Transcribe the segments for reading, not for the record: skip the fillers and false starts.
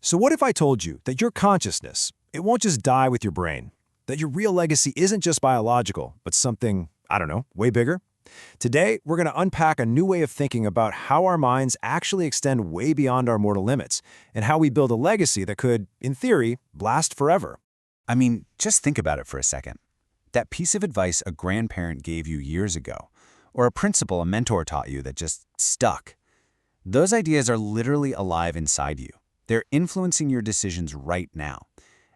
So what if I told you that your consciousness, it won't just die with your brain, that your real legacy isn't just biological, but something, I don't know, way bigger? Today, we're going to unpack a new way of thinking about how our minds actually extend way beyond our mortal limits, and how we build a legacy that could, in theory, last forever. I mean, just think about it for a second. That piece of advice a grandparent gave you years ago, or a principle a mentor taught you that just stuck. Those ideas are literally alive inside you. They're influencing your decisions right now.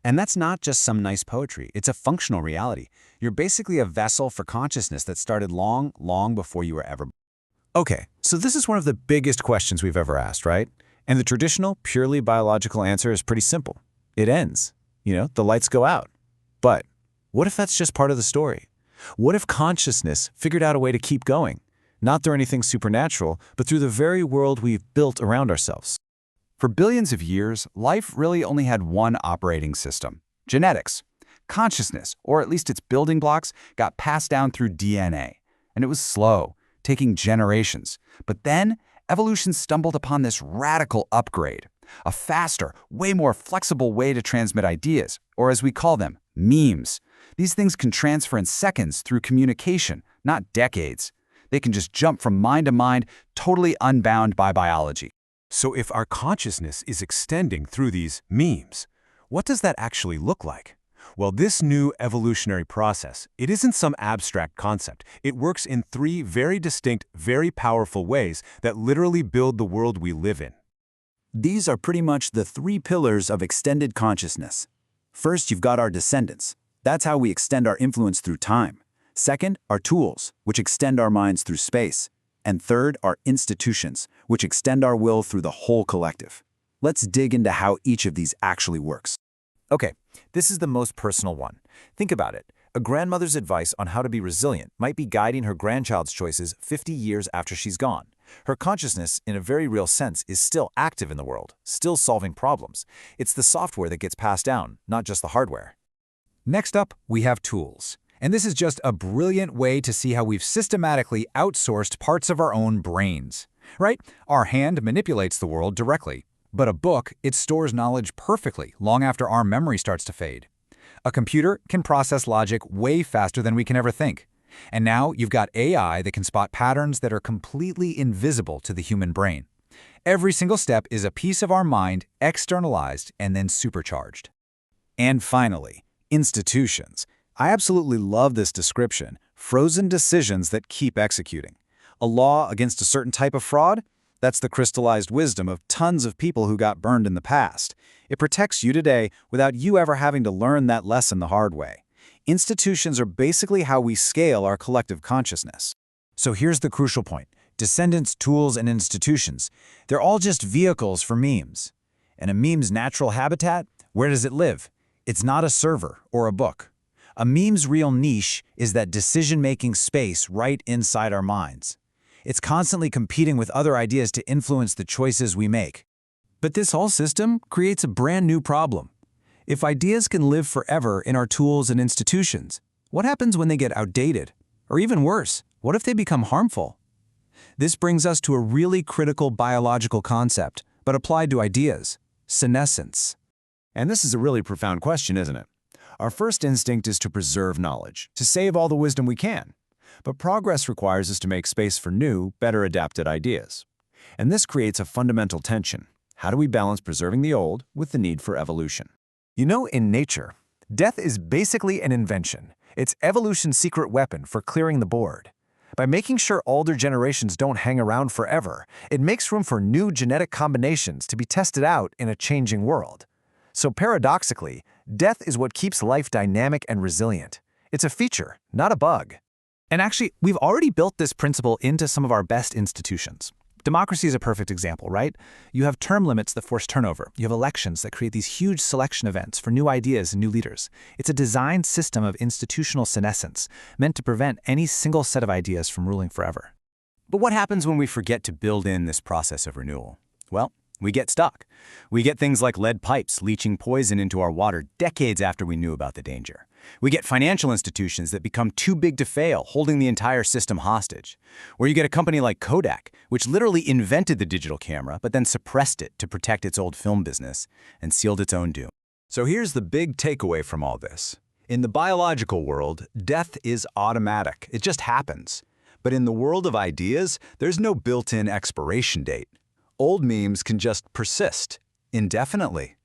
And that's not just some nice poetry, it's a functional reality. You're basically a vessel for consciousness that started long, long before you were ever born. Okay, so this is one of the biggest questions we've ever asked, right? And the traditional, purely biological answer is pretty simple. It ends. The lights go out. But what if that's just part of the story? What if consciousness figured out a way to keep going? Not through anything supernatural, but through the very world we've built around ourselves. For billions of years, life really only had one operating system: genetics. Consciousness, or at least its building blocks, got passed down through DNA. And it was slow, taking generations. But then, evolution stumbled upon this radical upgrade: a faster, way more flexible way to transmit ideas, or as we call them, memes. These things can transfer in seconds through communication, not decades. They can just jump from mind to mind, totally unbound by biology. So if our consciousness is extending through these memes, what does that actually look like? Well, this new evolutionary process, it isn't some abstract concept. It works in three very distinct, very powerful ways that literally build the world we live in. These are pretty much the three pillars of extended consciousness. First, you've got our descendants. That's how we extend our influence through time. Second, our tools, which extend our minds through space. And third, our institutions, which extend our will through the whole collective. Let's dig into how each of these actually works. Okay, this is the most personal one. Think about it. A grandmother's advice on how to be resilient might be guiding her grandchild's choices 50 years after she's gone. Her consciousness, in a very real sense, is still active in the world, still solving problems. It's the software that gets passed down, not just the hardware. Next up, we have tools. And this is just a brilliant way to see how we've systematically outsourced parts of our own brains. Right? Our hand manipulates the world directly. But a book, it stores knowledge perfectly long after our memory starts to fade. A computer can process logic way faster than we can ever think. And now you've got AI that can spot patterns that are completely invisible to the human brain. Every single step is a piece of our mind externalized and then supercharged. And finally, institutions. I absolutely love this description: frozen decisions that keep executing. A law against a certain type of fraud? That's the crystallized wisdom of tons of people who got burned in the past. It protects you today without you ever having to learn that lesson the hard way. Institutions are basically how we scale our collective consciousness. So here's the crucial point. Descendants, tools, and institutions, they're all just vehicles for memes. And a meme's natural habitat? Where does it live? It's not a server or a book. A meme's real niche is that decision-making space right inside our minds. It's constantly competing with other ideas to influence the choices we make. But this whole system creates a brand new problem. If ideas can live forever in our tools and institutions, what happens when they get outdated? Or even worse, what if they become harmful? This brings us to a really critical biological concept, but applied to ideas: senescence. And this is a really profound question, isn't it? Our first instinct is to preserve knowledge, to save all the wisdom we can. But progress requires us to make space for new, better adapted ideas. And this creates a fundamental tension. How do we balance preserving the old with the need for evolution? In nature, death is basically an invention. It's evolution's secret weapon for clearing the board. By making sure older generations don't hang around forever, it makes room for new genetic combinations to be tested out in a changing world. So paradoxically, death is what keeps life dynamic and resilient. It's a feature, not a bug. And actually, we've already built this principle into some of our best institutions. Democracy is a perfect example, right? You have term limits that force turnover. You have elections that create these huge selection events for new ideas and new leaders. It's a designed system of institutional senescence, meant to prevent any single set of ideas from ruling forever. But what happens when we forget to build in this process of renewal? Well, we get stuck. We get things like lead pipes leaching poison into our water decades after we knew about the danger. We get financial institutions that become too big to fail, holding the entire system hostage. Or you get a company like Kodak, which literally invented the digital camera, but then suppressed it to protect its old film business and sealed its own doom. So here's the big takeaway from all this. In the biological world, death is automatic. It just happens. But in the world of ideas, there's no built-in expiration date. Old memes can just persist indefinitely.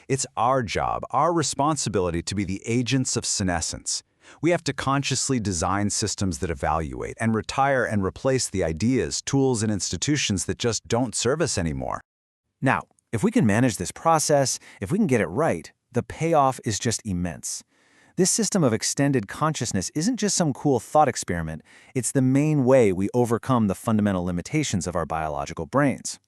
It's our job, our responsibility to be the agents of senescence. We have to consciously design systems that evaluate and retire and replace the ideas, tools, and institutions that just don't serve us anymore. Now, if we can manage this process, if we can get it right, the payoff is just immense. This system of extended consciousness isn't just some cool thought experiment, it's the main way we overcome the fundamental limitations of our biological brains.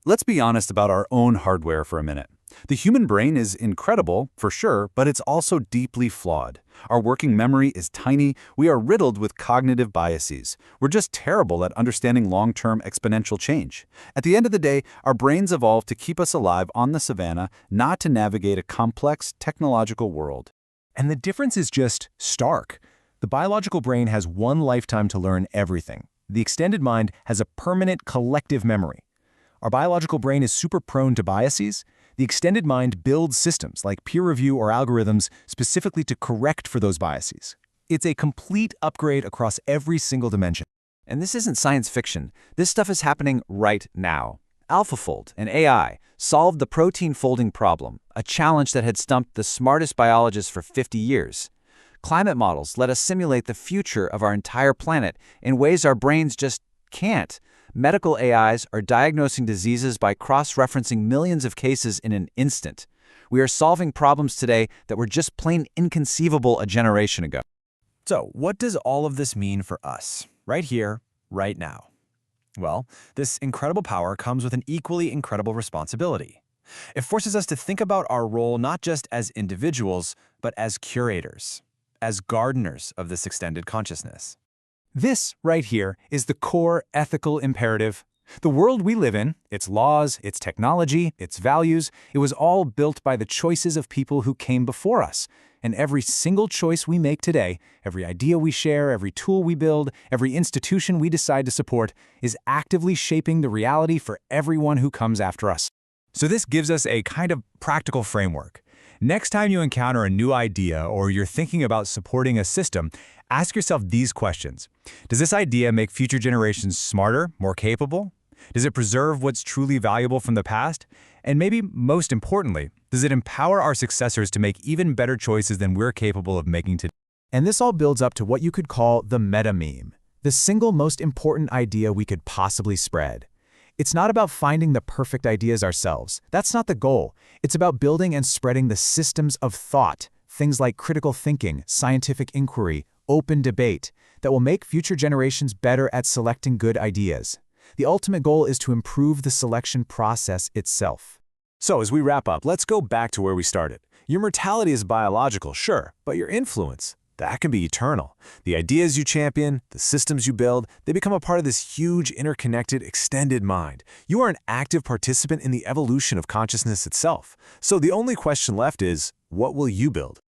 Let's be honest about our own hardware for a minute. The human brain is incredible, for sure, but it's also deeply flawed. Our working memory is tiny, we are riddled with cognitive biases. We're just terrible at understanding long-term exponential change. At the end of the day, our brains evolved to keep us alive on the savannah, not to navigate a complex technological world. And the difference is just stark. The biological brain has one lifetime to learn everything. The extended mind has a permanent collective memory. Our biological brain is super prone to biases. The extended mind builds systems like peer review or algorithms specifically to correct for those biases. It's a complete upgrade across every single dimension. And this isn't science fiction. This stuff is happening right now. AlphaFold, an AI, solved the protein folding problem, a challenge that had stumped the smartest biologists for 50 years. Climate models let us simulate the future of our entire planet in ways our brains just can't. Medical AIs are diagnosing diseases by cross-referencing millions of cases in an instant. We are solving problems today that were just plain inconceivable a generation ago. So, what does all of this mean for us, right here, right now? Well, this incredible power comes with an equally incredible responsibility. It forces us to think about our role not just as individuals, but as curators, as gardeners of this extended consciousness. This, right here, is the core ethical imperative. The world we live in, its laws, its technology, its values, it was all built by the choices of people who came before us. And every single choice we make today, every idea we share, every tool we build, every institution we decide to support, is actively shaping the reality for everyone who comes after us. So this gives us a kind of practical framework. Next time you encounter a new idea or you're thinking about supporting a system, ask yourself these questions. Does this idea make future generations smarter, more capable? Does it preserve what's truly valuable from the past? And maybe most importantly, does it empower our successors to make even better choices than we're capable of making today? And this all builds up to what you could call the meta meme, the single most important idea we could possibly spread. It's not about finding the perfect ideas ourselves. That's not the goal. It's about building and spreading the systems of thought, things like critical thinking, scientific inquiry, open debate, that will make future generations better at selecting good ideas. The ultimate goal is to improve the selection process itself. So as we wrap up, let's go back to where we started. Your mortality is biological, sure, but your influence, that can be eternal. The ideas you champion, the systems you build, they become a part of this huge, interconnected, extended mind. You are an active participant in the evolution of consciousness itself. So the only question left is, what will you build?